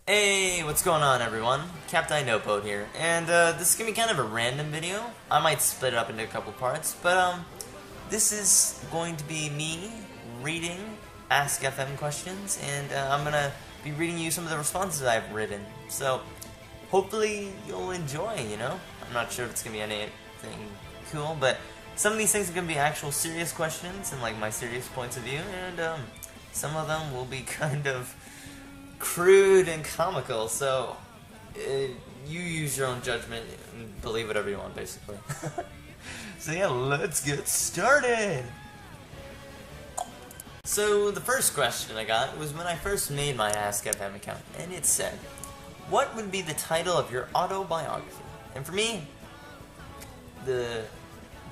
Hey, what's going on everyone? CaptaiNoteboat here, and this is gonna be kind of a random video. I might split it up into a couple parts, but this is going to be me reading Ask FM questions, and I'm gonna be reading you some of the responses I've written. So, hopefully you'll enjoy, I'm not sure if it's gonna be anything cool, but some of these things are gonna be actual serious questions and like my serious points of view, and some of them will be kind of crude and comical, so you use your own judgment and believe whatever you want, basically. So yeah, let's get started! So the first question I got was when I first made my Ask FM account, and it said, what would be the title of your autobiography? And for me, the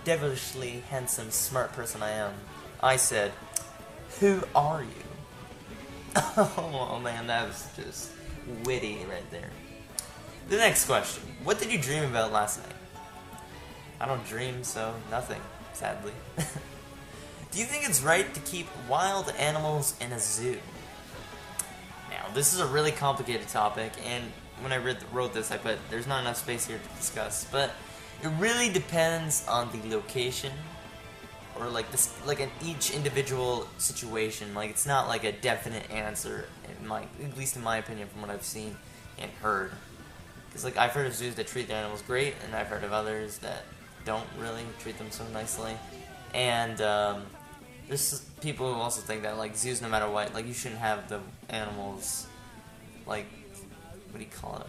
devilishly handsome, smart person I am, I said, who are you? Oh man, that was just witty right there. The next question. What did you dream about last night? I don't dream, so nothing, sadly. Do you think it's right to keep wild animals in a zoo? Now, this is a really complicated topic, and when I wrote this, I put there's not enough space here to discuss, but it really depends on the location, or like this, like in each individual situation. Like it's not like a definite answer, at least in my opinion, from what I've seen and heard. Because like I've heard of zoos that treat their animals great, and I've heard of others that don't really treat them so nicely. And there's people who also think that like zoos, no matter what, like you shouldn't have the animals like, what do you call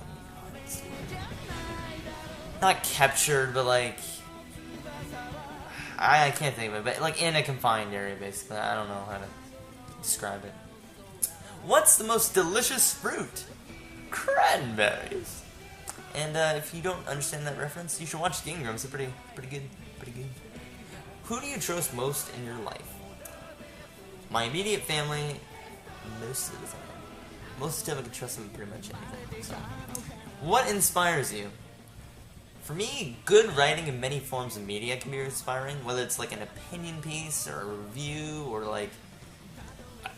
it? Not captured, but like I can't think of it, but like in a confined area, basically. I don't know how to describe it. What's the most delicious fruit? Cranberries. And if you don't understand that reference, you should watch Game Grumps. They're pretty good. Who do you trust most in your life? My immediate family, most of the time. Most of the time I can trust them with pretty much anything. So, what inspires you? For me, good writing in many forms of media can be inspiring, whether it's like an opinion piece or a review or like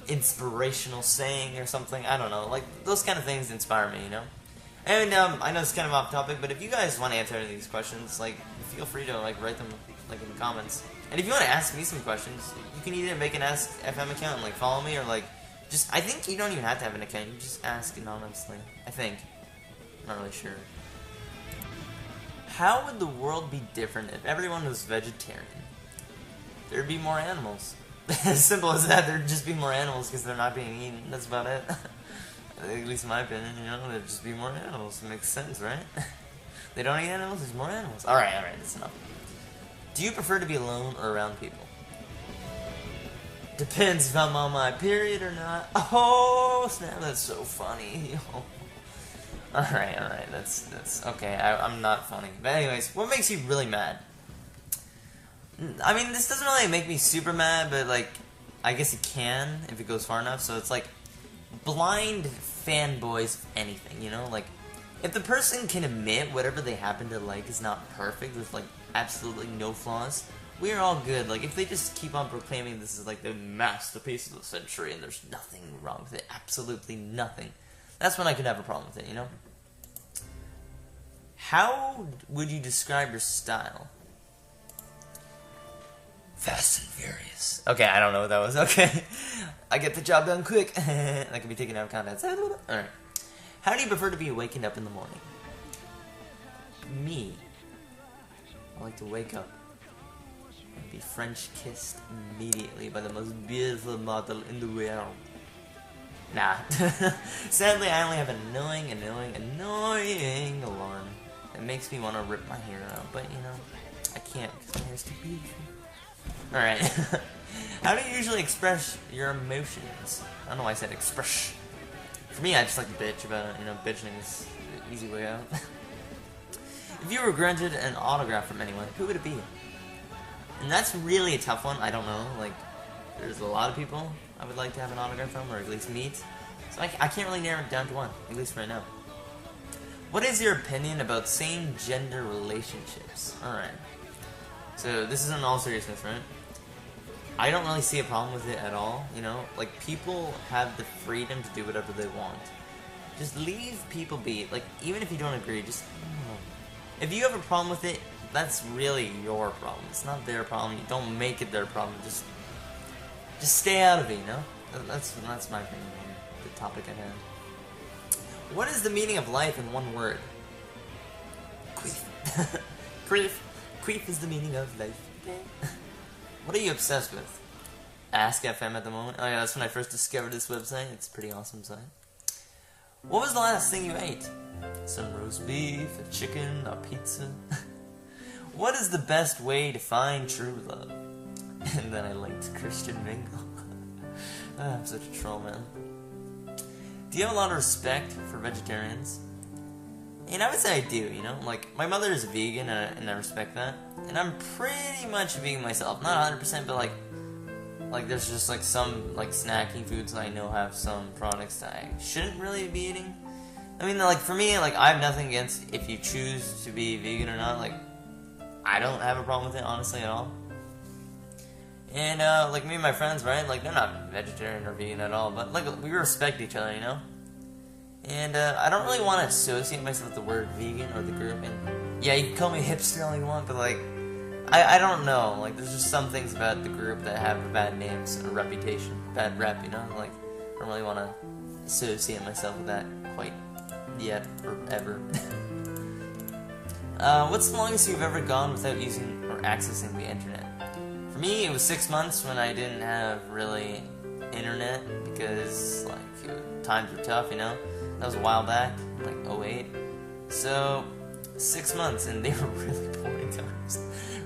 inspirational saying or something. I don't know, like those kind of things inspire me, And I know it's kind of off topic, but if you guys want to answer any of these questions, like feel free to like write them like in the comments. And if you want to ask me some questions, you can either make an Ask FM account and like follow me, or like I think you don't even have to have an account. You just ask anonymously. I think. I'm not really sure. How would the world be different if everyone was vegetarian? There'd be more animals. As simple as that, there'd just be more animals because they're not being eaten. That's about it. At least in my opinion, there'd just be more animals. It makes sense, right? They don't eat animals, there's more animals. Alright, that's enough. Do you prefer to be alone or around people? Depends if I'm on my period or not. Oh, snap, that's so funny. Alright, that's okay, I'm not funny. But anyways, what makes you really mad? I mean, this doesn't really make me super mad, but like, I guess it can if it goes far enough. So it's like, blind fanboys of anything, like, if the person can admit whatever they happen to like is not perfect, with like, absolutely no flaws, we're all good. Like, if they just keep on proclaiming this is like the masterpiece of the century and there's nothing wrong with it, absolutely nothing, that's when I could have a problem with it, How would you describe your style? Fast and Furious. Okay, I don't know what that was. Okay. I get the job done quick. That can be taken out of context. Alright. How do you prefer to be waking up in the morning? Me. I like to wake up and be French kissed immediately by the most beautiful model in the world. Nah. Sadly, I only have an annoying alarm that makes me want to rip my hair out. But, I can't because my hair's too beautiful. Alright. How do you usually express your emotions? I don't know why I said express. For me, I just like to bitch about it. Bitching is the easy way out. If you were granted an autograph from anyone, who would it be? And that's really a tough one. I don't know. Like, there's a lot of people I would like to have an autograph from, or at least meet. So I can't really narrow it down to one, at least right now. What is your opinion about same-gender relationships? Alright. So, this is in all seriousness, right? I don't really see a problem with it at all, Like, people have the freedom to do whatever they want. Just leave people be. Like, even if you don't agree, just... If you have a problem with it, that's really your problem. It's not their problem. You don't make it their problem. Just stay out of it, you know? That's my opinion on the topic at hand. What is the meaning of life in one word? Queef. Queef. Queef is the meaning of life. What are you obsessed with? Ask FM at the moment. Oh yeah, that's when I first discovered this website. It's a pretty awesome site. What was the last thing you ate? Some roast beef, a chicken, a pizza. What is the best way to find true love? And then I linked Christian Mingle. I'm such a troll, man. Do you have a lot of respect for vegetarians? And I would say I do, you know? Like, my mother is a vegan, and I respect that. And I'm pretty much a vegan myself. Not 100%, but like there's just like some like snacking foods that I know have some products that I shouldn't really be eating. I mean, like, for me, like, I have nothing against if you choose to be vegan or not. Like, I don't have a problem with it, honestly, at all. And, like, me and my friends, right? Like, they're not vegetarian or vegan at all, but, like, we respect each other, you know? And, I don't really want to associate myself with the word vegan or the group. And, yeah, you can call me hipster all you want, but, like, I don't know. Like, there's just some things about the group that have bad names or reputation, bad rep, you know? Like, I don't really want to associate myself with that quite yet or ever. What's the longest you've ever gone without using or accessing the internet? For me, it was 6 months when I didn't have really internet because, like, times were tough, you know? That was a while back, like 08. So, 6 months, and they were really boring times.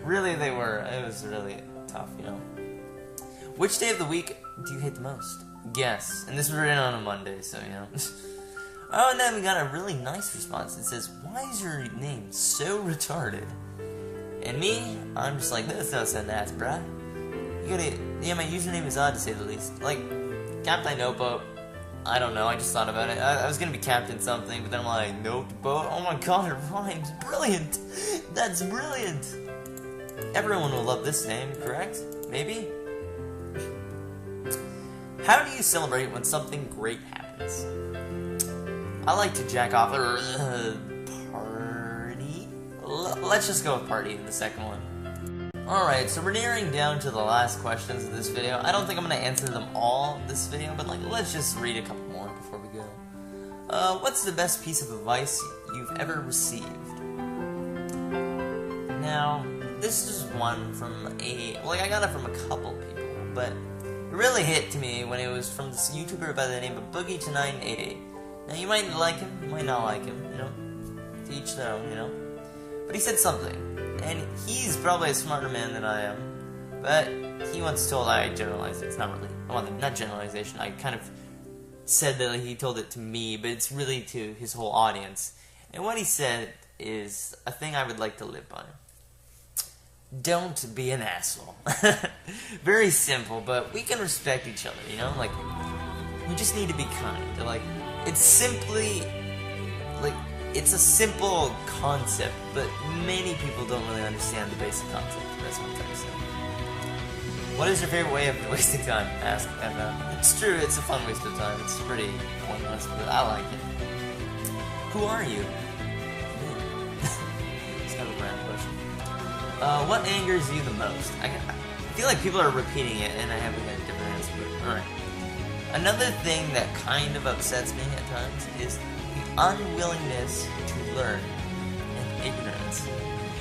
Really, they were. It was really tough, you know? Which day of the week do you hate the most? Guess. And this was written on a Monday, so, you know. Oh, and then we got a really nice response. It says, why is your name so retarded? And me, I'm just like, that's not so nice, bruh. You gotta, yeah, my username is odd to say the least. Like, CaptaiNoteboat, I don't know, I just thought about it. I was gonna be Captain something, but then I'm like, Noteboat, oh my god, it rhymes. Brilliant! That's brilliant! Everyone will love this name, correct? Maybe? How do you celebrate when something great happens? I like to jack off or party. Let's just go with party in the second one. Alright, so we're nearing down to the last questions of this video. I don't think I'm going to answer them all this video, but like, let's just read a couple more before we go. What's the best piece of advice you've ever received? Now, this is one from I got it from a couple people, but it really hit to me when it was from this YouTuber by the name of Boogie2988. Now, you might like him, you might not like him, you know, to each their own, you know, but he said something, and he's probably a smarter man than I am, but he once told I generalized it. It's not really, well, not generalization, I kind of said that he told it to me, but it's really to his whole audience, and what he said is a thing I would like to live by. Don't be an asshole. Very simple, but we can respect each other, you know, like, we just need to be kind, like, it's simply, like, it's a simple concept, but many people don't really understand the basic concept. That's what I'm trying to say. What is your favorite way of wasting time? Ask FM. It's true, it's a fun waste of time. It's pretty pointless, but I like it. Who are you? It's kind of a random question. What angers you the most? I feel like people are repeating it, and I haven't got a different answer, but alright. Another thing that kind of upsets me at times is the unwillingness to learn and ignorance.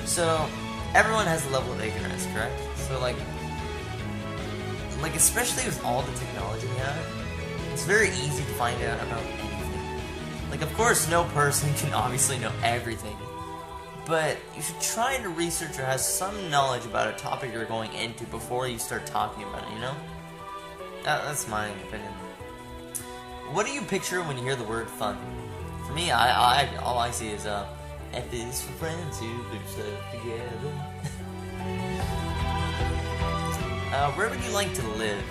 So, everyone has a level of ignorance, correct? So, like especially with all the technology we have, it's very easy to find out about anything. Like, of course, no person can obviously know everything, but you should try to research or have some knowledge about a topic you're going into before you start talking about it, you know? That's my opinion. What do you picture when you hear the word fun? For me, all I see is F is for friends who put stuff together. Where would you like to live?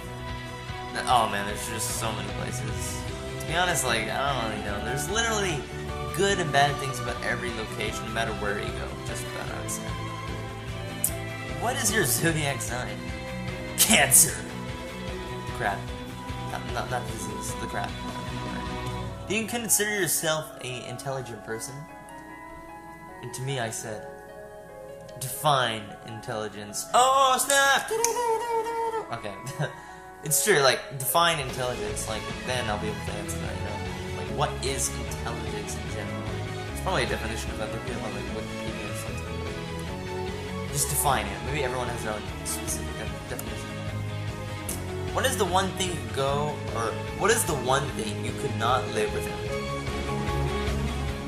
Oh man, there's just so many places. To be honest, like, I don't really know. There's literally good and bad things about every location, no matter where you go. Just about, I would say. What is your zodiac sign? Cancer. Crap. Not disease, the crap. Do you consider yourself an intelligent person? And to me, I said, define intelligence. Oh, snap! Okay. It's true, like, define intelligence, like, then I'll be able to answer that, you know? Like, what is intelligence in general? It's probably a definition of other people, like, Wikipedia or something. Just define it. Maybe everyone has their own specific definition. What is the one thing what is the one thing you could not live without?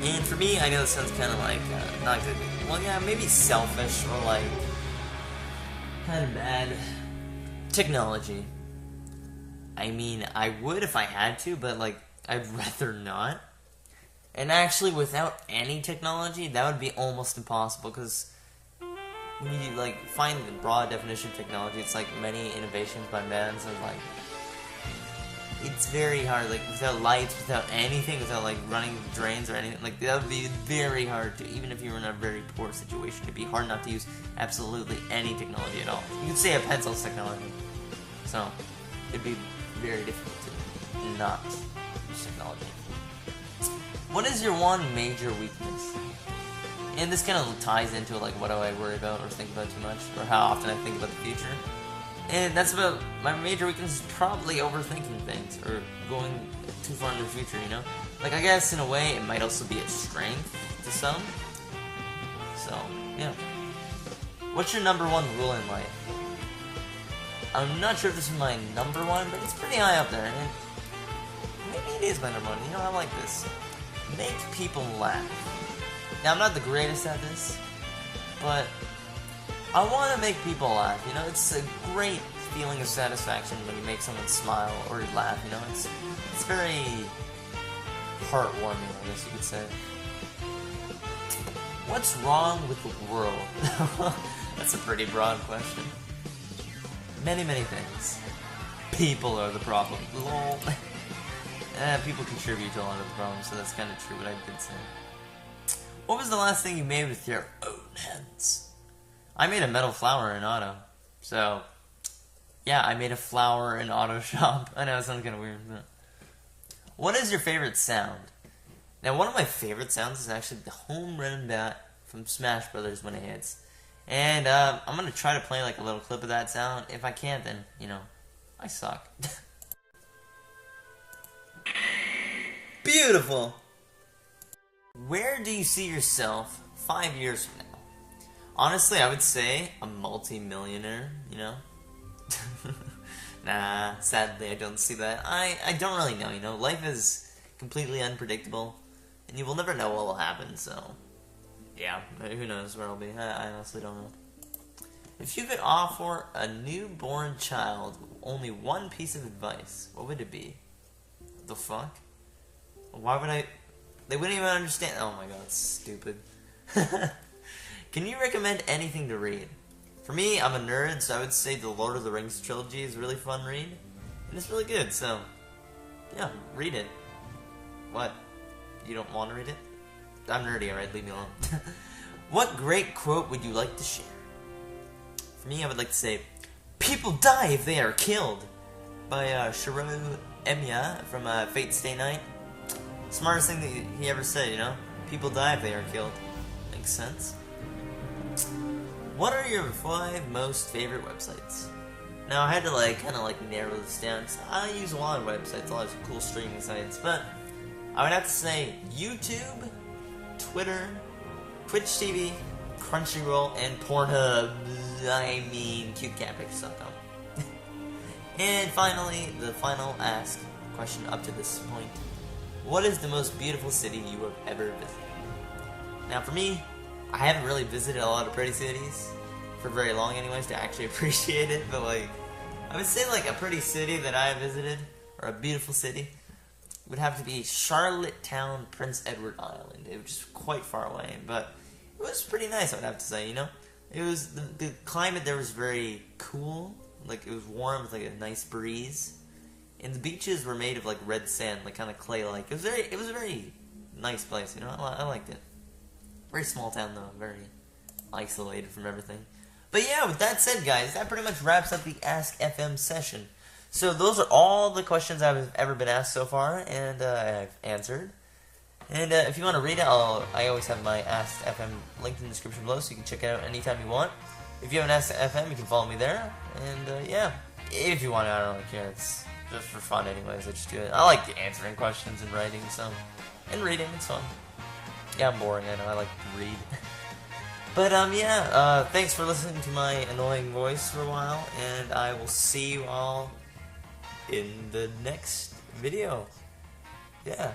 And for me, I know this sounds kind of like, not good. Well, yeah, maybe selfish or like, kind of bad. Technology. I mean, I would if I had to, but like, I'd rather not. And actually, without any technology, that would be almost impossible, because when you like find the broad definition of technology, it's like many innovations by man, so like, it's very hard, like, without lights, without anything, without, like, running drains or anything, like, that would be very hard to, even if you were in a very poor situation, it'd be hard not to use absolutely any technology at all. You could say a pencil's technology, so, it'd be very difficult to not use technology. What is your one major weakness? And this kind of ties into, like, what do I worry about or think about too much, or how often I think about the future. And that's about, my major weakness is probably overthinking things, or going too far in the future, you know? Like, I guess in a way, it might also be a strength to some. So, yeah. What's your number one rule in life? I'm not sure if this is my number one, but it's pretty high up there. And maybe it is my number one. You know, I like this. Make people laugh. Now, I'm not the greatest at this, but I want to make people laugh, you know? It's a great feeling of satisfaction when you make someone smile or laugh, you know? It's very heartwarming, I guess you could say. What's wrong with the world? That's a pretty broad question. Many, many things. People are the problem. Lol. People contribute to a lot of the problems, so that's kind of true, what I did say. What was the last thing you made with your own hands? I made a metal flower in auto. So, yeah, I made a flower in auto shop. I know, it sounds kind of weird. But what is your favorite sound? Now, one of my favorite sounds is actually the home run bat from Smash Brothers when it hits. And I'm going to try to play like a little clip of that sound. If I can't, then, you know, I suck. Beautiful! Where do you see yourself 5 years from now? Honestly, I would say a multi-millionaire, you know? Nah, sadly I don't see that. I don't really know, you know? Life is completely unpredictable, and you will never know what will happen, so... yeah, who knows where I'll be. I honestly don't know. If you could offer a newborn child only one piece of advice, what would it be? What the fuck? Why would I... They wouldn't even understand... Oh my god, it's stupid. Can you recommend anything to read? For me, I'm a nerd, so I would say the Lord of the Rings trilogy is a really fun read. And it's really good, so... yeah, read it. What? You don't want to read it? I'm nerdy, alright? Leave me alone. What great quote would you like to share? For me, I would like to say, "People die if they are killed," by Shiro Emiya from Fate Stay Night. Smartest thing that he ever said, you know? People die if they are killed. Makes sense. What are your 5 most favorite websites? Now, I had to kind of narrow this down, because I use a lot of websites, a lot of cool streaming sites, but I would have to say YouTube, Twitter, Twitch TV, Crunchyroll, and Pornhub. I mean, CuteCatPictures.com. And finally, the final question up to this point. What is the most beautiful city you have ever visited? Now, for me, I haven't really visited a lot of pretty cities for very long anyways to actually appreciate it, but I would say a pretty city that I visited, or a beautiful city, would have to be Charlottetown, Prince Edward Island. It was just quite far away, but it was pretty nice, I would have to say, you know? It was, the climate there was very cool, it was warm with a nice breeze, and the beaches were made of red sand, kind of clay-like. It was a very nice place, you know? I liked it. Very small town though, very isolated from everything. But yeah, with that said, guys, that pretty much wraps up the Ask FM session. So those are all the questions I've ever been asked so far, and I've answered. And if you want to read it, I always have my Ask FM linked in the description below, so you can check it out anytime you want. If you have an Ask FM, you can follow me there. And yeah, if you want to, I don't really care. It's just for fun anyways. I just do it. I like answering questions and writing, so. And reading, it's fun. Yeah, I'm boring, I know. I like to read. But yeah, thanks for listening to my annoying voice for a while, and I will see you all in the next video. Yeah.